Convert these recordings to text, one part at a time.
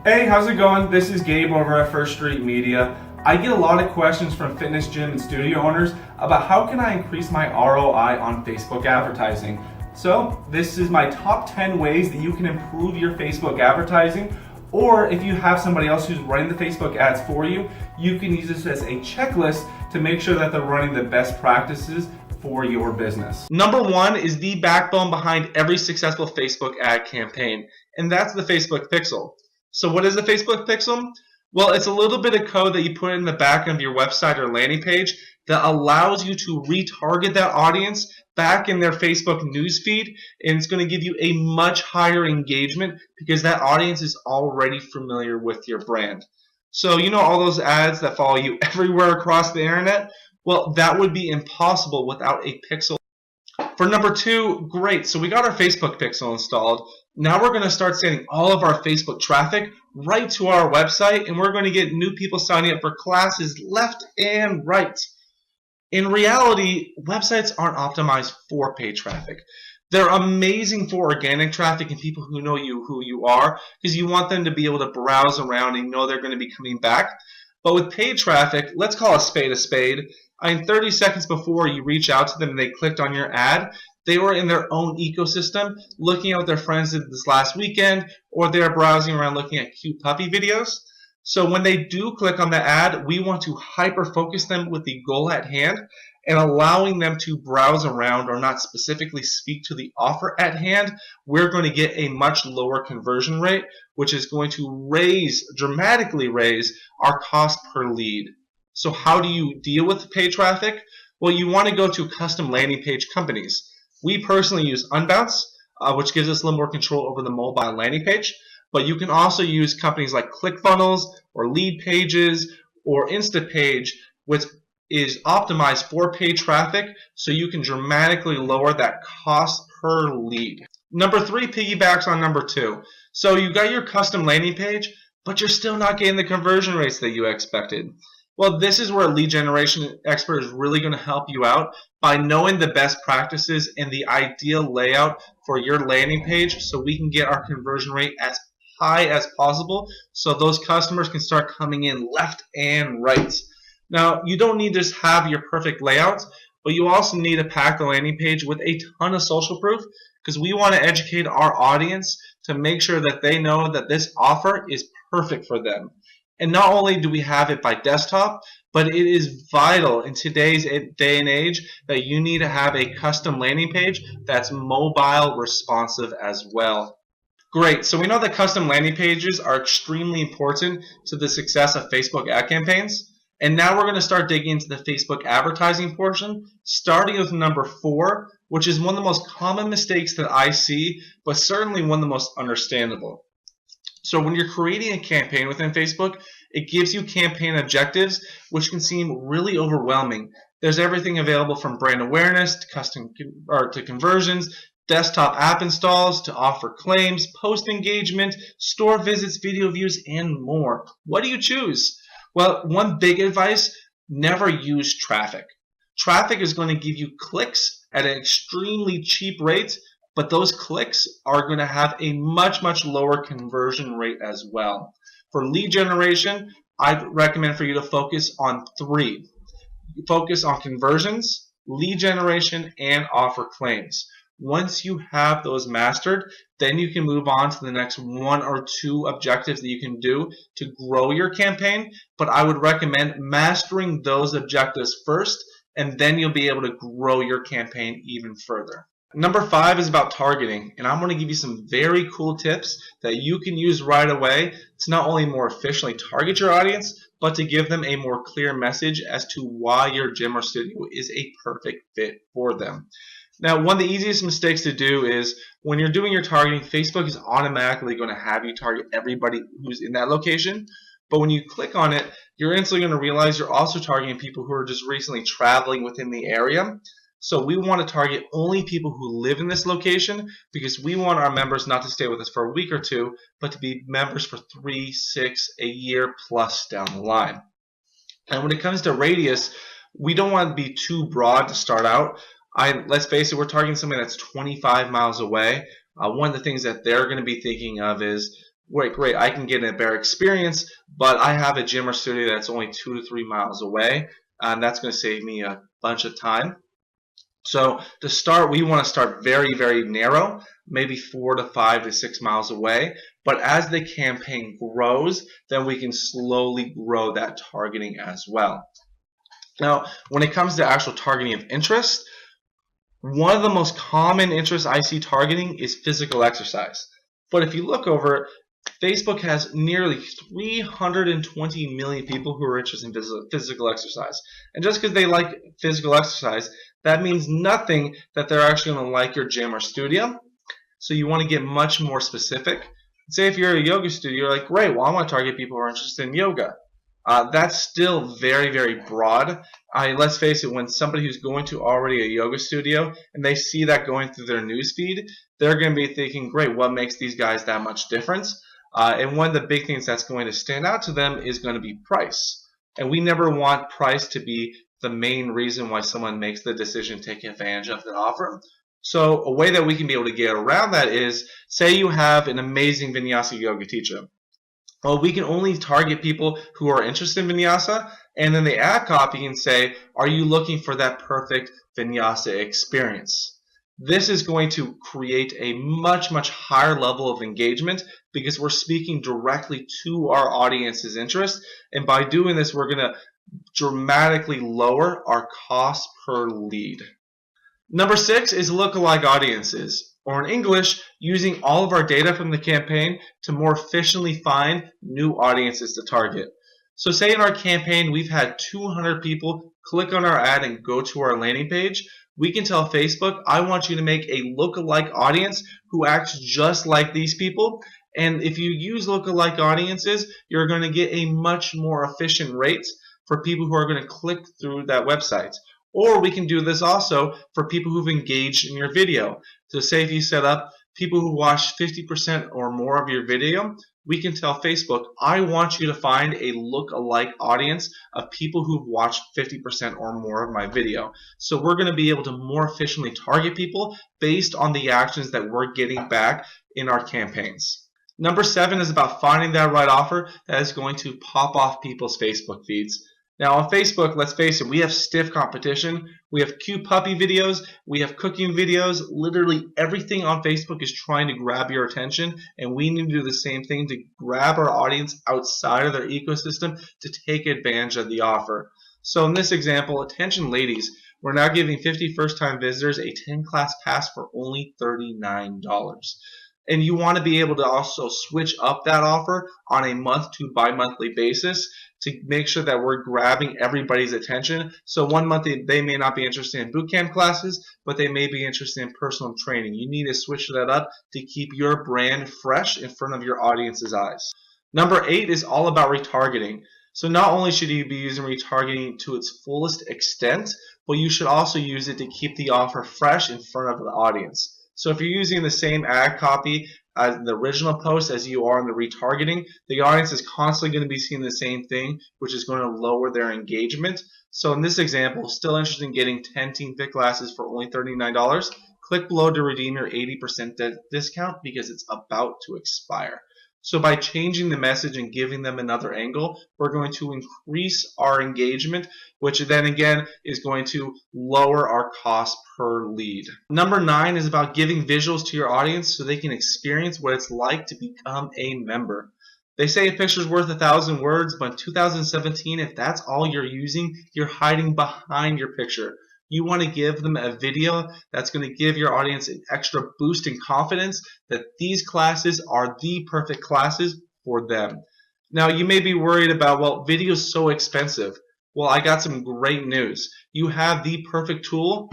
Hey, how's it going? This is Gabe over at First Street Media. I get a lot of questions from fitness gym and studio owners about how can I increase my ROI on Facebook advertising. So this is my top 10 ways that you can improve your Facebook advertising, or if you have somebody else who's running the Facebook ads for you, you can use this as a checklist to make sure that they're running the best practices for your business. Number one is the backbone behind every successful Facebook ad campaign, and that's the Facebook pixel. So what is the Facebook pixel? Well, it's a little bit of code that you put in the back of your website or landing page that allows you to retarget that audience back in their Facebook newsfeed, and it's going to give you a much higher engagement because that audience is already familiar with your brand. So you know all those ads that follow you everywhere across the internet? Well, that would be impossible without a pixel. For number two, great, so we got our Facebook pixel installed. Now we're going to start sending all of our Facebook traffic right to our website, and we're going to get new people signing up for classes left and right. In reality, websites aren't optimized for paid traffic. They're amazing for organic traffic and people who know you, who you are, because you want them to be able to browse around and know they're going to be coming back. But with paid traffic, let's call a spade a spade. In 30 seconds before you reach out to them and they clicked on your ad, they were in their own ecosystem looking at what their friends did this last weekend, or they're browsing around looking at cute puppy videos. So when they do click on the ad, we want to hyper focus them with the goal at hand and allowing them to browse around or not specifically speak to the offer at hand. We're going to get a much lower conversion rate, which is going to dramatically raise our cost per lead. So how do you deal with paid traffic? Well, you want to go to custom landing page companies. We personally use Unbounce, which gives us a little more control over the mobile landing page. But you can also use companies like ClickFunnels or Lead Pages or InstaPage, which is optimized for paid traffic, so you can dramatically lower that cost per lead. Number three piggybacks on number two. So you got your custom landing page, but you're still not getting the conversion rates that you expected. Well, this is where a lead generation expert is really going to help you out by knowing the best practices and the ideal layout for your landing page so we can get our conversion rate as high as possible so those customers can start coming in left and right. Now, you don't need to just have your perfect layouts, but you also need to pack the landing page with a ton of social proof because we want to educate our audience to make sure that they know that this offer is perfect for them. And not only do we have it by desktop, but it is vital in today's day and age that you need to have a custom landing page that's mobile responsive as well. Great, so we know that custom landing pages are extremely important to the success of Facebook ad campaigns. And now we're going to start digging into the Facebook advertising portion, starting with number four, which is one of the most common mistakes that I see, but certainly one of the most understandable. So when you're creating a campaign within Facebook, it gives you campaign objectives, which can seem really overwhelming. There's everything available from brand awareness to conversions, desktop app installs, to offer claims, post engagement, store visits, video views, and more. What do you choose? Well, one big advice, never use traffic. Traffic is going to give you clicks at an extremely cheap rate, but those clicks are going to have a much, much lower conversion rate as well. For lead generation, I'd recommend for you to focus on three. Focus on conversions, lead generation, and offer claims. Once you have those mastered, then you can move on to the next one or two objectives that you can do to grow your campaign. But I would recommend mastering those objectives first, and then you'll be able to grow your campaign even further. Number five is about targeting, and I'm going to give you some very cool tips that you can use right away to not only more efficiently target your audience, but to give them a more clear message as to why your gym or studio is a perfect fit for them. Now, one of the easiest mistakes to do is when you're doing your targeting, Facebook is automatically going to have you target everybody who's in that location. But when you click on it, you're instantly going to realize you're also targeting people who are just recently traveling within the area. So we want to target only people who live in this location because we want our members not to stay with us for a week or two, but to be members for 3, 6, a year plus down the line. And when it comes to radius, we don't want to be too broad to start out. Let's face it, we're targeting somebody that's 25 miles away. One of the things that they're going to be thinking of is, Wait, great, I can get a better experience, but I have a gym or studio that's only 2 to 3 miles away, and that's going to save me a bunch of time. So to start, we want to start very, very narrow, maybe 4 to 5 to 6 miles away. But as the campaign grows, then we can slowly grow that targeting as well. Now, when it comes to actual targeting of interest, one of the most common interests I see targeting is physical exercise. But if you look over, Facebook has nearly 320 million people who are interested in physical exercise. And just because they like physical exercise, that means nothing that they're actually going to like your gym or studio. So you want to get much more specific. Say if you're a yoga studio, you're like, great, well, I want to target people who are interested in yoga. That's still very, very broad. Let's face it, when somebody who's going to already a yoga studio and they see that going through their newsfeed, they're going to be thinking, great, what makes these guys that much difference? And one of the big things that's going to stand out to them is going to be price. And we never want price to be the main reason why someone makes the decision to take advantage of the offer. So a way that we can be able to get around that is, say you have an amazing vinyasa yoga teacher. Well, we can only target people who are interested in vinyasa, and then the ad copy can say, are you looking for that perfect vinyasa experience? This is going to create a much, much higher level of engagement because we're speaking directly to our audience's interest, and by doing this, we're going to dramatically lower our cost per lead. Number 6 is lookalike audiences, or in English, using all of our data from the campaign to more efficiently find new audiences to target. So say in our campaign we've had 200 people click on our ad and go to our landing page. We can tell Facebook, I want you to make a lookalike audience who acts just like these people. And if you use lookalike audiences, you're going to get a much more efficient rate for people who are going to click through that website. Or we can do this also for people who've engaged in your video. So say if you set up people who watch 50% or more of your video, we can tell Facebook, I want you to find a look-alike audience of people who've watched 50% or more of my video. So we're going to be able to more efficiently target people based on the actions that we're getting back in our campaigns. Number 7 is about finding that right offer that is going to pop off people's Facebook feeds. Now on Facebook, let's face it, we have stiff competition. We have cute puppy videos, we have cooking videos. Literally everything on Facebook is trying to grab your attention, and we need to do the same thing to grab our audience outside of their ecosystem to take advantage of the offer. So in this example, attention ladies, we're now giving 50 first-time visitors a 10-class pass for only $39. And you want to be able to also switch up that offer on a month to bi-monthly basis to make sure that we're grabbing everybody's attention. So one month they may not be interested in bootcamp classes, but they may be interested in personal training. You need to switch that up to keep your brand fresh in front of your audience's eyes. Number 8 is all about retargeting. So not only should you be using retargeting to its fullest extent, but you should also use it to keep the offer fresh in front of the audience. So if you're using the same ad copy as the original post as you are in the retargeting, the audience is constantly going to be seeing the same thing, which is going to lower their engagement. So in this example, still interested in getting 10 Team Fit classes for only $39, click below to redeem your 80% discount because it's about to expire. So by changing the message and giving them another angle, we're going to increase our engagement, which then again is going to lower our cost per lead. Number 9 is about giving visuals to your audience so they can experience what it's like to become a member. They say a picture's worth 1,000 words, but in 2017, if that's all you're using, you're hiding behind your picture. You want to give them a video that's going to give your audience an extra boost in confidence that these classes are the perfect classes for them. Now, you may be worried about, well, video is so expensive. Well, I got some great news. You have the perfect tool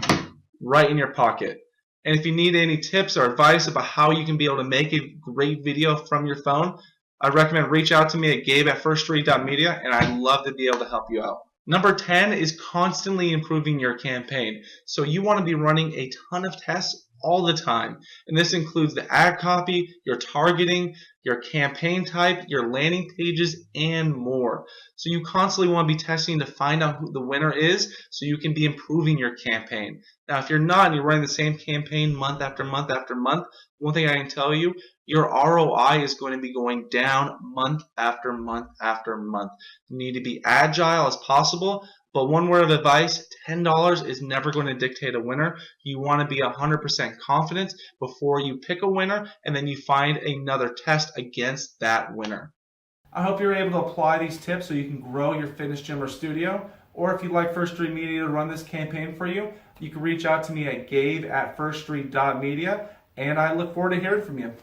right in your pocket. And if you need any tips or advice about how you can be able to make a great video from your phone, I recommend reach out to me at gabe@firststreet.media, and I'd love to be able to help you out. Number 10 is constantly improving your campaign. So you want to be running a ton of tests all the time. And this includes the ad copy, your targeting, your campaign type, your landing pages, and more. So you constantly want to be testing to find out who the winner is so you can be improving your campaign. Now, if you're not and you're running the same campaign month after month after month, one thing I can tell you, your ROI is going to be going down month after month after month. You need to be agile as possible. But one word of advice, $10 is never going to dictate a winner. You want to be 100% confident before you pick a winner and then you find another test against that winner. I hope you're able to apply these tips so you can grow your fitness gym or studio. Or if you'd like First Street Media to run this campaign for you, you can reach out to me at gabe@firststreet.media, and I look forward to hearing from you.